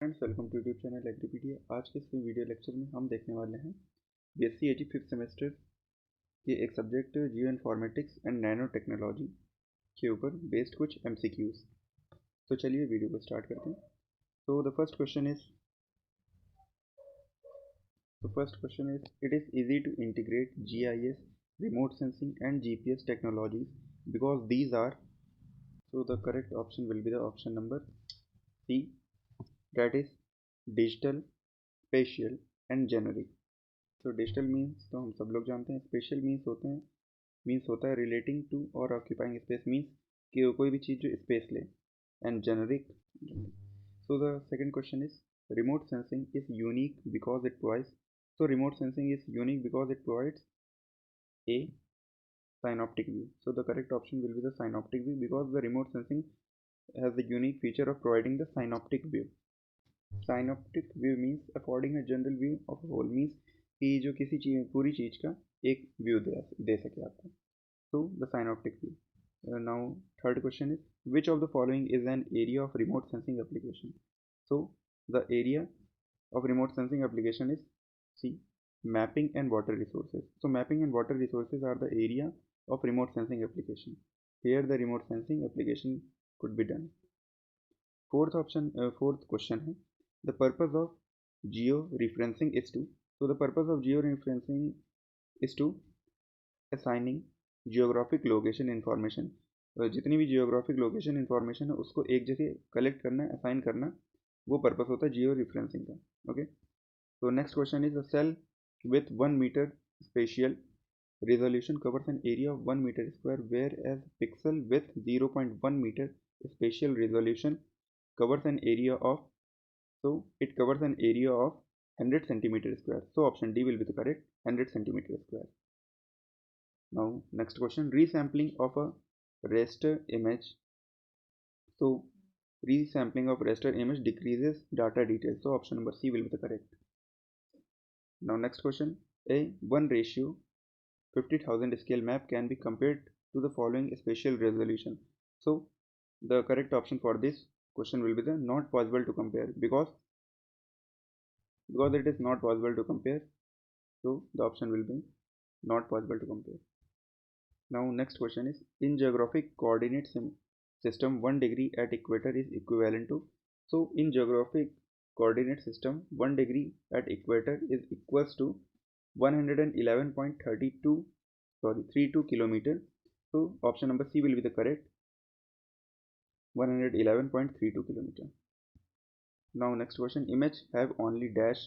Friends, welcome to YouTube channel Agripedia. आज के इस वीडियो लेक्चर में हम देखने वाले हैं बीएससी एटी फिफ्थ सेमेस्टर के एक subject geo informatics and nano technology के ऊपर बेस्ड कुछ एमसीक्यूज। तो चलिए वीडियो को स्टार्ट करते हैं। तो the first question is it is easy to integrate GIS, remote sensing and GPS technologies because these are, so the correct option will be the option number C, that is digital, spatial and generic. तो digital means तो हम सब लोग जानते हैं, special means होता है relating to और ऑक्यूपाइंग स्पेस, मीन्स कि कोई भी चीज़ जो स्पेस ले, and generic. So the second question is remote sensing is unique because it provides, so remote sensing is unique because it provides a synoptic view. So the correct option will be the synoptic view because the remote sensing has the unique feature of providing the synoptic view. Synoptic view means affording a general view of a whole, means कि जो किसी चीज पूरी चीज का एक view दे सके आपको। तो the synoptic view. Now third question is which of the following is an area of remote sensing application. So the area of remote sensing application is C, mapping and water resources. So mapping and water resources are the area of remote sensing application. Here the remote sensing application could be done. Fourth question है the purpose of geo referencing is to, so the purpose of geo referencing is to assigning geographic location information. जितनी भी geographic location information है उसको एक जगह collect करना, assign करना, वो पर्पस होता है जियो रिफरेंसिंग का। ओके, तो next question is a cell with 1 meter spatial resolution covers an area of 1 meter square, whereas pixel with 0.1 meter spatial resolution covers an area of, so it covers an area of 100 centimeter square. So option D will be the correct, 100 centimeter square. Now next question, resampling of a raster image. So resampling of raster image decreases data details. So option number C will be the correct. Now next question, a 1:50,000 scale map can be compared to the following spatial resolution. So the correct option for this question will be the not possible to compare, because it is not possible to compare. So the option will be not possible to compare. Now next question is, in geographic coordinate system 1 degree at equator is equivalent to, so in geographic coordinate system 1 degree at equator is equals to 111.32 kilometer. So option number C will be the correct, 111.32 kilometer. Now next question, image have only dash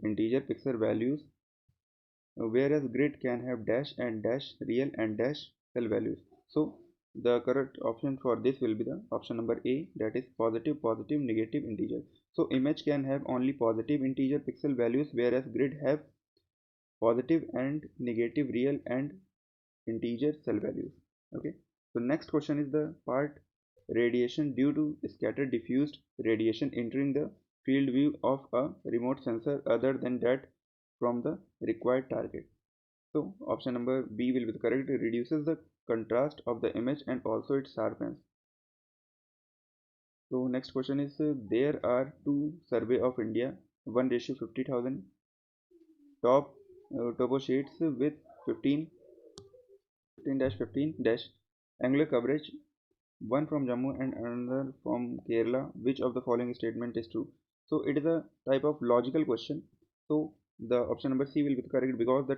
integer pixel values, whereas grid can have dash and dash real and dash cell values. So the correct option for this will be the option number A, that is positive, negative, integer. So image can have only positive integer pixel values, whereas grid have positive and negative real and integer cell values. Okay, so next question is the part radiation due to scattered diffused radiation entering the field view of a remote sensor other than that from the required target. So option number B will be the correct. It reduces the contrast of the image and also it sharpens. So next question is, there are two survey of India 1:50,000 top topo sheets with 15-15 angular coverage, one from Jammu and another from Kerala. Which of the following statement is true? So it is a type of logical question. So the option number C will be correct, because the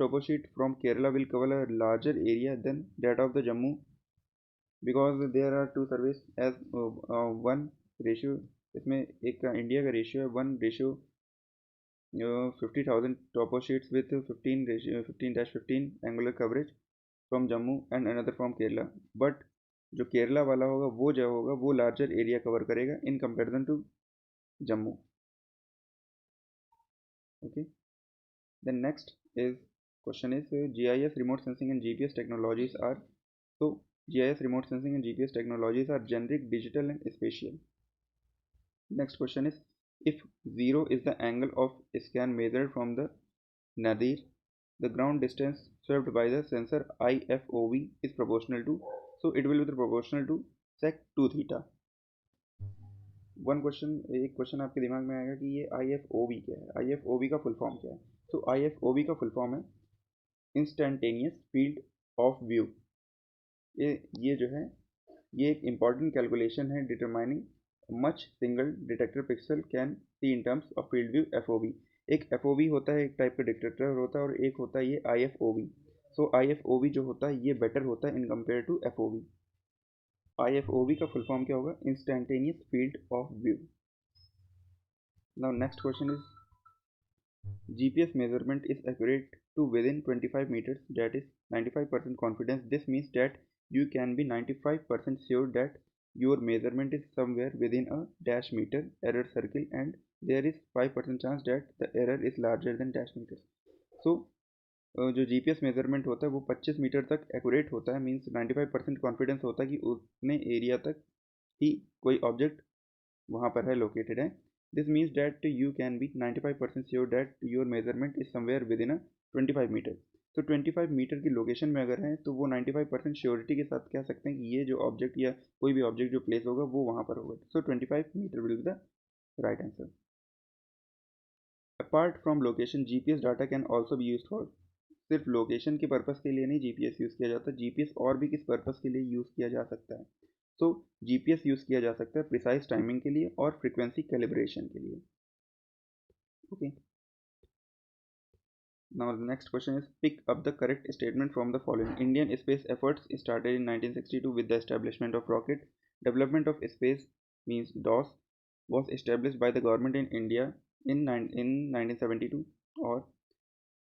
topo sheet from Kerala will cover a larger area than that of the Jammu, because there are two surveys as 1 ratio, इसमें एक का India का ratio है 1:50,000 topo sheets with 15-15 angular coverage from Jammu and another from Kerala. But जो केरला वाला होगा वो जो होगा वो लार्जर एरिया कवर करेगा in comparison to Jammu. Okay, then next is question is, GIS, remote sensing and GPS technologies are, so GIS, remote sensing and GPS technologies are generic, digital and spatial. Next question is, if 0 is the angle of scan measured from the nadir, the ground distance swept by the sensor IFOV is proportional to, so it will be proportional to sec 2 theta. एक question आपके दिमाग में आएगा कि ये IFOV क्या है, IFOV का फुल फॉर्म क्या है। तो IFOV का फुल फॉर्म है इंस्टेंटेनियस फील्ड ऑफ व्यू। ये जो है ये एक इम्पॉर्टेंट कैलकुलेशन है determining much single detector pixel can see in terms of field view FOV। एक FOV होता है, एक टाइप का डिटेक्टर होता है, और एक होता है ये IFOV। सो IFOV जो होता है ये बेटर होता है in compare to FOV। IFOV का फुल फॉर्म क्या होगा, instantaneous field of view. Now next question is GPS measurement is accurate to within 25 meters, that is 95% confidence. This means that you can be 95% sure that your measurement is somewhere within a dash meter error circle, and there is 5% chance that the error is larger than dash meters. So जो GPS measurement होता है वो 25 metre तक accurate होता है, means 95% confidence होता है कि उतने एरिया तक ही कोई ऑब्जेक्ट वहाँ पर है, लोकेटेड है। This means that you can be 95% sure that your measurement is somewhere within a 25 metre. तो 25 मीटर की लोकेशन में अगर है तो वो 95% श्योरिटी के साथ कह सकते हैं कि ये जो ऑब्जेक्ट या कोई भी ऑब्जेक्ट जो प्लेस होगा वो वहाँ पर होगा। So 25 metre will be the right answer. Apart from location GPS data can also be use for, सिर्फ लोकेशन के पर्पज़ के लिए नहीं GPS यूज़ किया जाता, GPS और भी किस पर्पज़ के लिए यूज़ किया जा सकता है। तो GPS यूज़ किया जा सकता है प्रिसाइज टाइमिंग के लिए और फ्रीक्वेंसी कैलिब्रेशन के लिए। Okay, now next question is pick up the correct statement from the following. Indian space efforts started in 1962 with the establishment of rocket. Development of space means DOS was established by the government in India in 1972. Or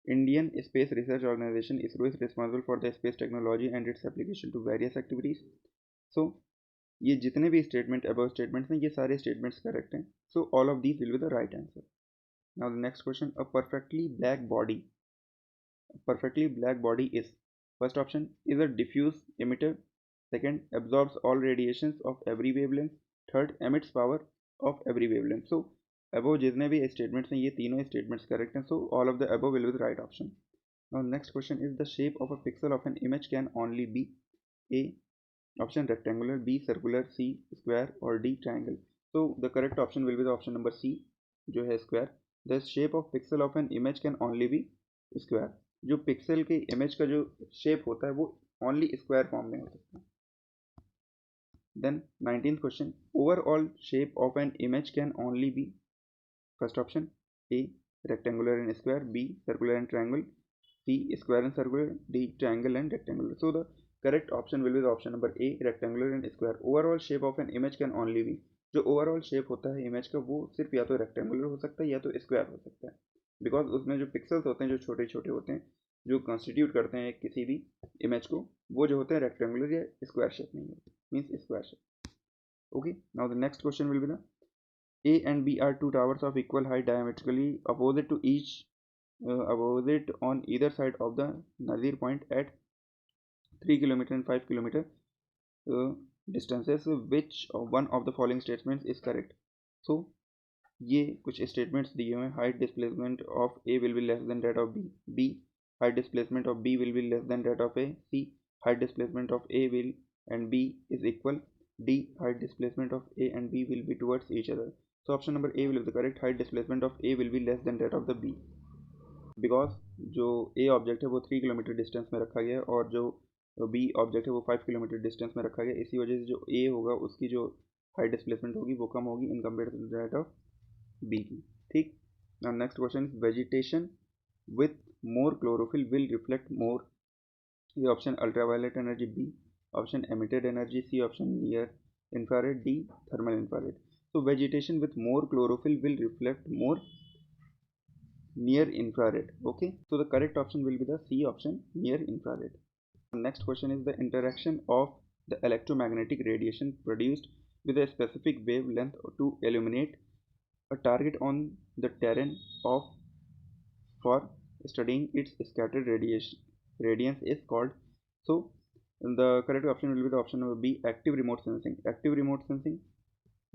Indian Space Research Organization ISRO is responsible for the space technology and its application to various activities. So ये जितने भी statement above statements हैं ये सारे statements correct हैं। So all of these will be the right answer. Now the next question, a perfectly black body is, first option is a diffuse emitter, second absorbs all radiations of every wavelength, third emits power of every wavelength. So above जितने भी statements हैं ये तीनों statements correct हैं। So all of the above will be the right option. Now next question is the shape of a pixel of an image can only be A option rectangular, B circular, C square और D triangle. तो the correct option will be the option number C जो है square. The shape of pixel of an image can only be square. जो pixel के image का जो shape होता है वो ओनली स्क्वायर फॉर्म में हो सकता है। Then 19th question, overall shape of an image can only be, first option A rectangular and square, B circular and triangle, C square and circular, D triangle and rectangular. So the correct option will be the option number A rectangular and square. Overall shape of an image can only be, जो overall shape होता है image का वो सिर्फ या तो rectangular हो सकता है या तो स्क्वायर हो सकता है, बिकॉज उसमें जो पिक्सल्स होते हैं जो छोटे छोटे होते हैं जो कॉन्स्टिट्यूट करते हैं किसी भी इमेज को वो जो होते हैं रेक्टेंगुलर या स्क्वायर शेप नहीं होते, means square shape. Okay, now the next question will be the A and B are two towers of equal height diametrically opposite on either side of the Nadir point at 3 km and 5 km distances. Which one of the following statements is correct? So ये कुछ statements दिए हुए हैं। Height displacement of A will be less than that of B, B height displacement of B will be less than that of A, C height displacement of A will and B is equal, D height displacement of A and B will be towards each other. So option number A will be the correct. Height displacement of A will be less than that of the B, because जो A object है वो 3 kilometre distance में रखा गया है और जो B object है वो 5 किलोमीटर डिस्टेंस में रखा गया। इसी वजह से जो A होगा उसकी जो हाइट डिस्प्लेसमेंट होगी वो कम होगी in compare to that of B की। ठीक, now next question is vegetation with more chlorophyll will reflect more. A option ultraviolet energy, B option emitted energy, C option near infrared, D thermal infrared. So vegetation with more chlorophyll will reflect more near infrared. Okay, so the correct option will be the C option, near infrared. Next question is the interaction of the electromagnetic radiation produced with a specific wavelength to illuminate a target on the terrain of for studying its scattered radiance is called. So the correct option will be the option number B, active remote sensing. Active remote sensing,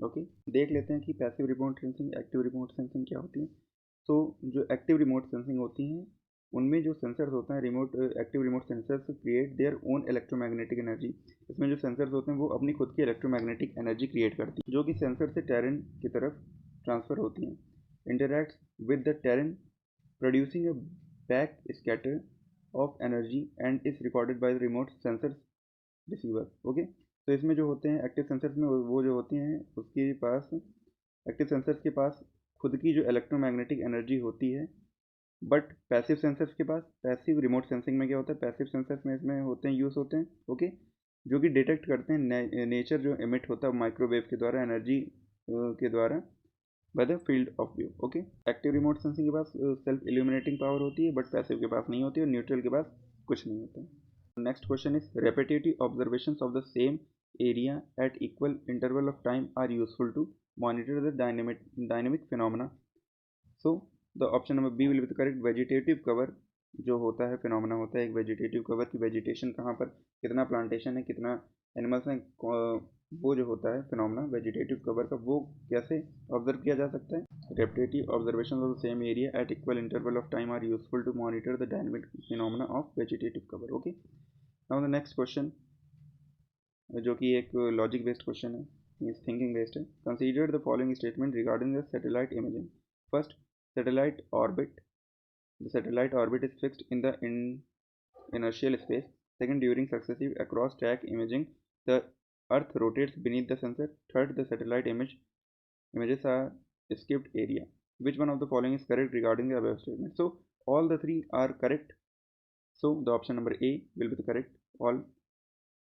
okay देख लेते हैं कि passive remote sensing active remote sensing क्या होती है। तो जो active remote sensing होती हैं उनमें जो सेंसर्स होते हैं remote active remote sensors create their own electromagnetic energy. इसमें जो सेंसर्स होते हैं वो अपनी खुद की इलेक्ट्रोमैग्नेटिक एनर्जी क्रिएट करती है जो कि सेंसर से टेरेन की तरफ ट्रांसफ़र होती हैं, interacts with the terrain producing a back scatter of energy and is recorded by the remote sensor receiver. Okay, तो इसमें जो होते हैं एक्टिव सेंसर्स में वो जो होती हैं उसके पास एक्टिव सेंसर्स के पास खुद की जो इलेक्ट्रोमैग्नेटिक एनर्जी होती है, बट पैसिव सेंसर्स के पास पैसिव रिमोट सेंसिंग में क्या होता है, पैसिव सेंसर्स में इसमें होते हैं यूज़ होते हैं ओके, जो कि डिटेक्ट करते हैं नेचर जो एमिट होता है माइक्रोवेव के द्वारा एनर्जी के द्वारा by the field of view. Okay, active remote sensing के पास सेल्फ इल्यूमिनेटिंग पावर होती है, बट पैसिव के पास नहीं होती है, और न्यूट्रल के पास कुछ नहीं होता है। Next question is repetitive observations of the same area at equal interval of time are useful to monitor the dynamic phenomena. So the option number B will be the correct। Vegetative cover जो होता है phenomena होता है एक vegetative cover की vegetation कहाँ पर कितना प्लांटेशन है कितना एनिमल्स हैं, वो जो होता है फिनोमेना वेजिटेटिव कवर का वो कैसे ऑब्जर्व किया जा सकता है। Repetitive observation of the same area at equal interval of time are useful to monitor the dynamic phenomena of vegetative cover. Okay, now the next question जो कि एक लॉजिक बेस्ड क्वेश्चन है, थिंकिंग बेस्ड है। Consider the following statement regarding the satellite imaging. First, satellite orbit the satellite orbit is fixed in the inertial space. Second, during successive across track imaging the earth rotates beneath the sensor. Third, the satellite images are skipped area. Which one of the following is correct regarding the above statement? So all the three are correct, so the option number A will be the correct. All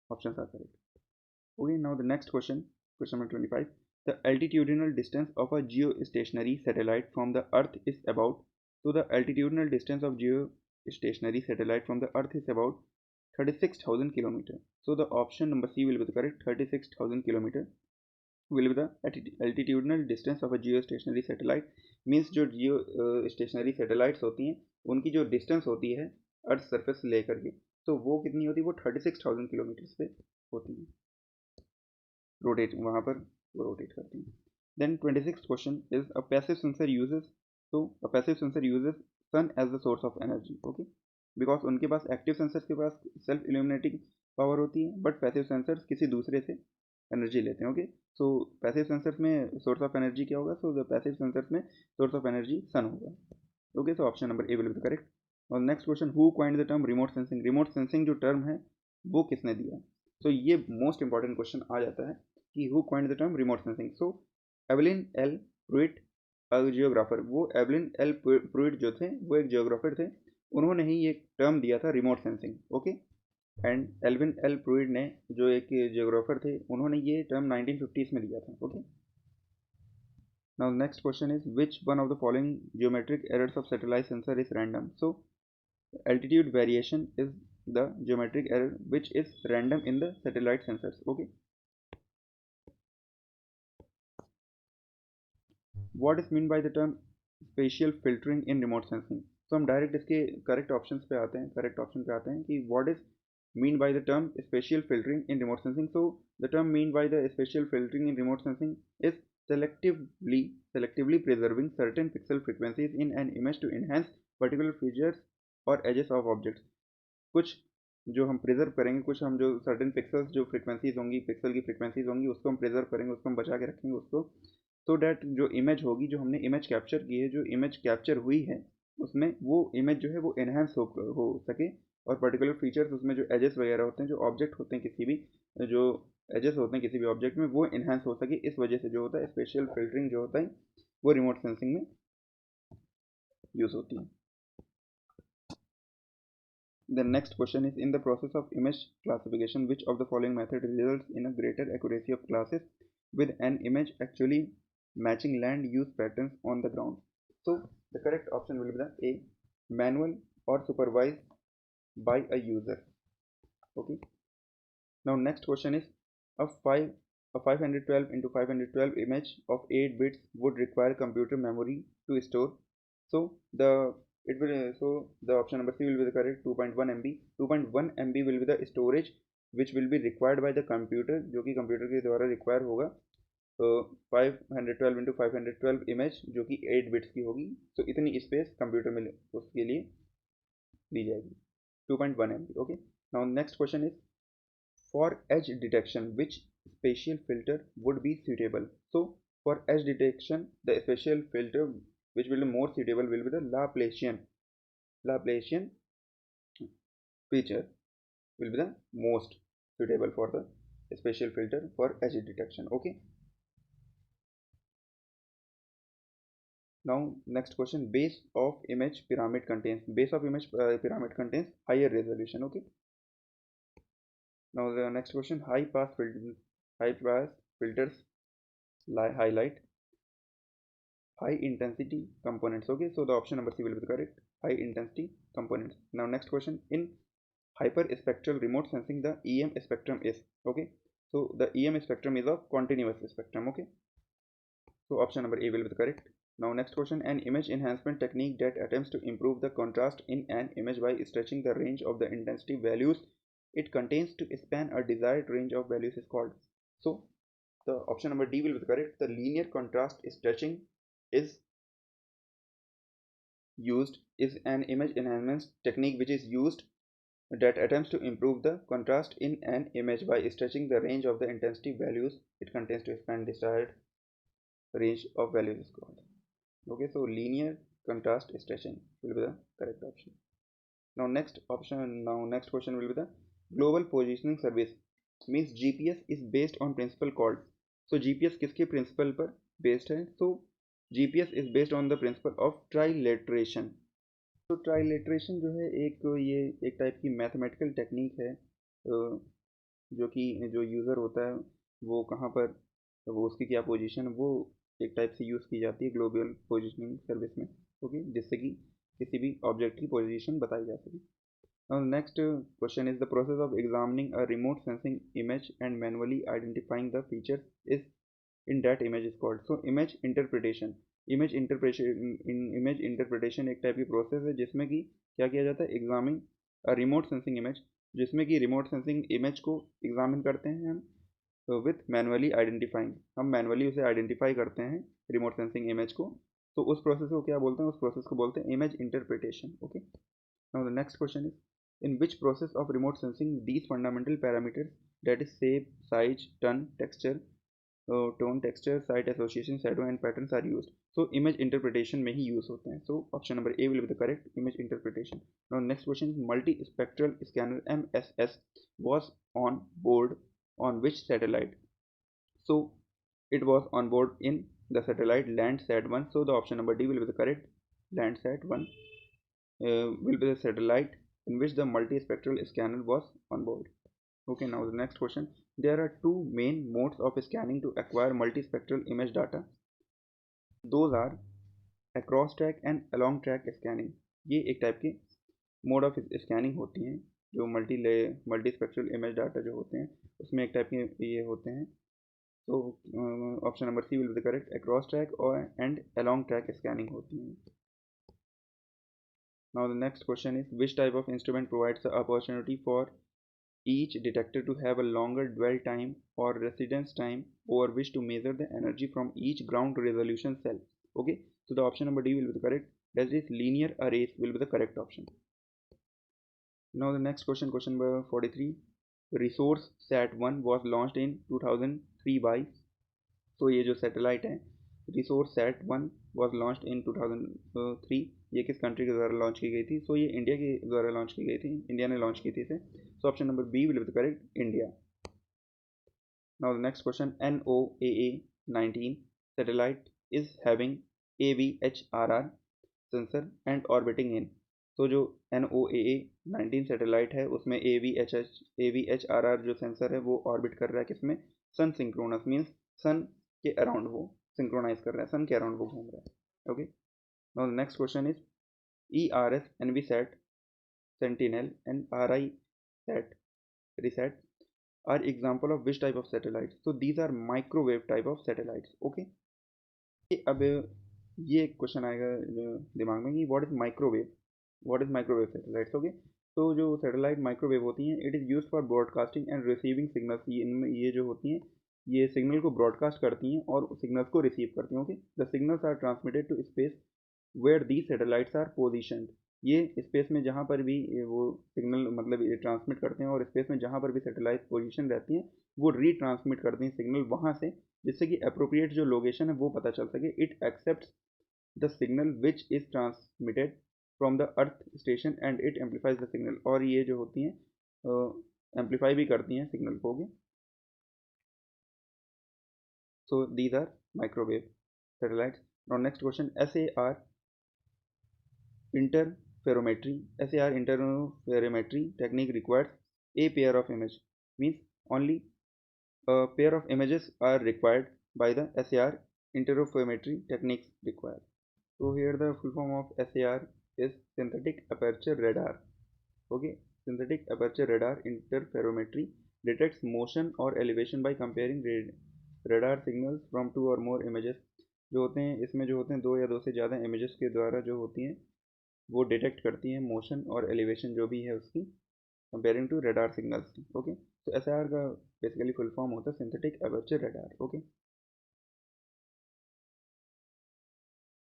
options are correct. Okay, now the next question, question number 25. The altitudinal distance of a geostationary satellite from the earth is about, so the altitudinal distance of geostationary satellite from the earth is about 36,000 kilometer. So the option number C will be the correct। 36,000 kilometer will be the altitudinal distance of a geostationary satellite। means जो geostationary satellites होती हैं उनकी जो distance होती है earth surface से लेकर के, तो वो कितनी होती है, वो 36,000 किलोमीटर पे होती है, रोटेट वहाँ पर वो रोटेट करती हैं। Then 26th question is a passive sensor uses, तो a passive sensor uses sun as the source of energy. Okay, because उनके पास एक्टिव सेंसर्स के पास सेल्फ इल्यूमिनेटिंग पावर होती है, बट पैसिव सेंसर्स किसी दूसरे से एनर्जी लेते हैं। ओके, सो पैसिव सेंसर्स में सोर्स ऑफ एनर्जी क्या होगा, सो द पैसिव सेंसर्स में सोर्स ऑफ एनर्जी सन होगा। Okay, so option number A will be correct. और next question, who coined the term remote sensing. Remote sensing जो term है वो किसने दिया, तो ये मोस्ट इंपॉर्टेंट क्वेश्चन आ जाता है कि who coined the term remote sensing. So Evelyn L Pruitt geographer, वो एवलिन एल प्रूइट जो थे वो एक जियोग्राफर थे, उन्होंने ही ये टर्म दिया था remote sensing. Okay, and Elvin L Pruitt ने जो एक जियोग्राफर थे उन्होंने ये टर्म 1950s में दिया था। Okay, now next question is which one of the following geometric errors of satellite sensor is random. So altitude variation is the geometric error which is random in the satellite sensors. Okay, what is mean by the term spatial filtering in remote sensing? तो हम direct इसके correct option पे आते हैं, correct option पे आते हैं कि what is mean by the term spatial filtering in remote sensing. So the term mean by the spatial filtering in remote sensing is selectively preserving certain pixel frequencies in an image to enhance particular features or edges of objects. कुछ जो हम preserve करेंगे, कुछ हम जो certain pixels जो frequencies होंगी, pixel की फ्रिक्वेंसीज होंगी, उसको हम प्रिजर्व करेंगे, उसको हम बचा के रखेंगे उसको, सो डैट जो इमेज होगी, जो हमने इमेज कैप्चर की है, जो इमेज कैप्चर हुई है उसमें वो इमेज जो है वो इन्हेंस हो सके, और पर्टिकुलर फीचर्स उसमें जो एजेस वगैरह होते हैं, जो ऑब्जेक्ट होते हैं किसी भी, जो एजेस होते हैं किसी भी ऑब्जेक्ट में, वो इन्हेंस हो सके। इस वजह से जो होता है स्पेशल फिल्टरिंग जो होता है वो रिमोट सेंसिंग में यूज़ होती है। The next question is in the process of image classification which of the following method results in a greater accuracy of classes with an image actually matching land use patterns on the ground. So the correct option will be the A, manual or supervised by a user. Okay, now next question is a 512 into 512 image of 8 bits would require computer memory to store. So the option number C will be the correct, 2.1 MB। 2.1 MB will be the storage which will be required by the computer, जो कि computer के द्वारा require होगा। तो 512 into 512 image जो कि 8 bits की होगी, तो इतनी स्पेस कंप्यूटर में उसके लिए दी जाएगी 2.1 MB. Okay, now next question is for edge detection which spatial filter would be suitable. So for edge detection the spatial filter which will be more suitable will be the Laplacian feature will be the most suitable for the spatial filter for edge detection. Okay, now next question, base of image pyramid contains higher resolution. Okay, now the next question, high pass filters highlight high intensity components. Okay, so the option number C will be the correct, high intensity components. Now next question, in hyperspectral remote sensing the EM spectrum is, okay, so the EM spectrum is a continuous spectrum. Okay, so option number A will be the correct. Now next question, an image enhancement technique that attempts to improve the contrast in an image by stretching the range of the intensity values it contains to span a desired range of values is called. So the option number D will be the correct, the linear contrast stretching is an image enhancement technique which is used that attempts to improve the contrast in an image by stretching the range of the intensity values it contains to expand desired range of values is called. Okay, so linear contrast stretching will be the correct option. Next question will be the global positioning service means GPS is based on principle called. So GPS किसके principle पर based है? So GPS is based on the principle of trilateration. तो trilateration जो है ये एक type की mathematical technique है जो कि जो यूज़र होता है वो कहाँ पर, वो उसकी क्या पोजीशन, वो एक टाइप से यूज़ की जाती है ग्लोबल पोजीशनिंग सर्विस में. ओके, जिससे कि किसी भी ऑब्जेक्ट की पोजीशन बताई जा सके. Now next question is the process of examining a remote sensing image and manually identifying the features is in that image is called. So image interpretation एक टाइप की प्रोसेस है जिसमें कि क्या किया जाता है, examine a remote sensing image, जिसमें कि रिमोट सेंसिंग इमेज को एग्जामिन करते हैं हम विथ मैनुअली आइडेंटिफाइंग, हम मैनुअली उसे आइडेंटिफाई करते हैं रिमोट सेंसिंग इमेज को. तो उस प्रोसेस को क्या बोलते हैं, उस प्रोसेस को बोलते हैं image interpretation. Okay, now the next question is in which process of remote sensing these fundamental parameters, that is shape, size, tone, texture, site association, shadow and patterns are used. So image interpretation में ही use होते हैं. So option number A will be the correct, image interpretation. Now next question is multispectral scanner MSS was on board on which satellite? So it was on board in the satellite Landsat 1. So the option number D will be the correct, Landsat 1 will be the satellite in which the multispectral scanner was on board. Okay, now the next question, there are two main modes of scanning to acquire multispectral image data. Those are across track and along track scanning. ये एक type के mode of scanning होती हैं जो multispectral image data जो होते हैं उसमें एक टाइप के ये होते हैं. तो option number C will be the correct, across track और एंड अलॉन्ग ट्रैक स्कैनिंग होती हैं. Now the next question is, which type of instrument provides the opportunity for each detector to have a longer dwell time or residence time over which to measure the energy from each ground resolution cell? Okay, so the option number D will be the correct, that is linear arrays will be the correct option. Now the next question, question number 43, resource sat1 was launched in 2003 by, so ये जो satellite है resource sat 1 was launch in 2003, ये किस country के द्वारा launch की गई थी? सो ये इंडिया के द्वारा लॉन्च की गई थी, इंडिया ने लॉन्च की थी इसे. So option number B will be the correct, India. Now the next question, NOAA-19 satellite is having AVHRR sensor and orbiting in. तो जो NOAA-19 सैटेलाइट है उसमें AVHRR जो सेंसर है वो ऑर्बिट कर रहा है किसमें? सन सिंक्रोनस, मीन्स सन के अराउंड वो सिंक्रोनाइज कर रहा है, सन के अराउंड वो घूम रहा है. Okay, now the next question is ERS NVSat Sentinel and RISat Resat are example of which type of satellites? So these are microwave type of satellites. Okay, अब ये क्वेश्चन आएगा दिमाग में कि what is microwave satellites. Okay, तो जो satellite microwave होती हैं it is used for broadcasting and receiving signals. इनमें ये जो होती हैं ये सिग्नल को ब्रॉडकास्ट करती हैं और सिग्नल्स को रिसीव करती हैं. Okay, the signals are transmitted to space where these satellites are positioned. ये स्पेस में जहाँ पर भी वो सिग्नल मतलब ये ट्रांसमिट करते हैं, और स्पेस में जहाँ पर भी सैटेलाइट पोजीशन रहती है वो रीट्रांसमिट करते हैं सिग्नल वहाँ से, जिससे कि अप्रोप्रिएट जो लोकेशन है वो पता चल सके। It accepts the signal which is transmitted from the earth station and it amplifies the signal, और ये जो होती हैं एम्पलीफाई भी करती हैं सिग्नल को। Okay, so these are microwave satellites. Now next question, SAR interferometry. SAR interferometry technique requires a pair of image, means only a pair of images are required by the SAR interferometry techniques required. So here the full form of SAR is synthetic aperture radar. Okay, synthetic aperture radar interferometry detects motion or elevation by comparing radar signals from two or more images. जो होते हैं इसमें जो होते हैं दो या दो से ज़्यादा इमेजेस के द्वारा जो होती हैं वो डिटेक्ट करती हैं मोशन और एलिवेशन जो भी है उसकी, comparing to radar signals. Okay, तो एस का बेसिकली फुल फॉर्म होता है synthetic aperture radar. Okay,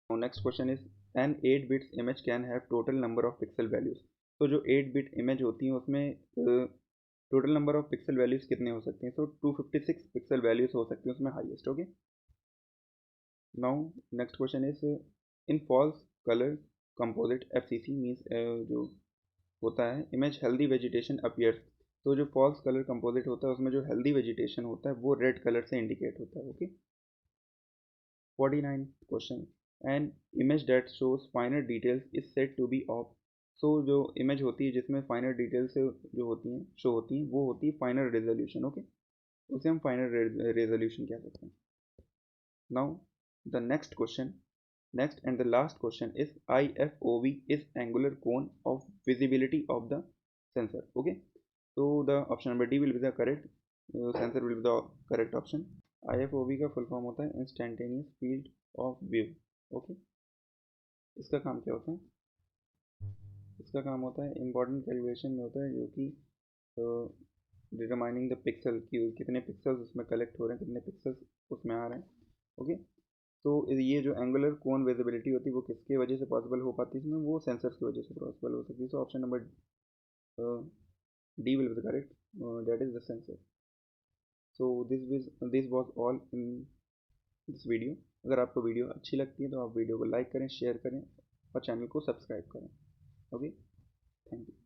next question is an 8 bits image can have total number of pixel values. तो जो 8 बिट इमेज होती हैं उसमें total number of pixel values कितने हो सकते हैं? तो 256 पिक्सल वैल्यूज हो सकती हैं उसमें highest. Okay, now next question is in false colour composite FCC means जो होता है इमेज हेल्दी वेजिटेशन अपीयर्स। तो जो फॉल्स कलर कंपोजिट होता है उसमें जो हेल्दी वेजिटेशन होता है वो रेड कलर से इंडिकेट होता है। Okay, 49 question, an image that shows finer details is set to be off. So जो इमेज होती है जिसमें फाइनर डिटेल्स जो होती हैं शो होती हैं वो होती है फाइनर रेजोल्यूशन। ओके, उसे हम फाइनर रेजोल्यूशन कह सकते हैं। Now the next question, next and the last question is IFOV is angular cone of visibility of the sensor. Okay, so the option number D will be the correct, sensor will be the correct option. IFOV का full form होता है instantaneous field of view. Okay, इसका काम क्या होता है? इसका काम होता है इंपॉर्टेंट कैलकुलेशन में होता है जो कि डिटरमाइनिंग द पिक्सल की कितने पिक्सल्स उसमें कलेक्ट हो रहे हैं, कितने पिक्सल्स उसमें आ रहे हैं। ओके, तो ये जो एंगुलर कोन विजिबिलिटी होती है वो किसकी वजह से पॉसिबल हो पाती है इसमें? वो सेंसर्स की वजह से पॉसिबल हो सकती है। सो option number D will be the correct, that is the sensor. So this was all in this video. अगर आपको वीडियो अच्छी लगती है तो आप वीडियो को लाइक करें, शेयर करें और चैनल को सब्सक्राइब करें। Okay, thank you.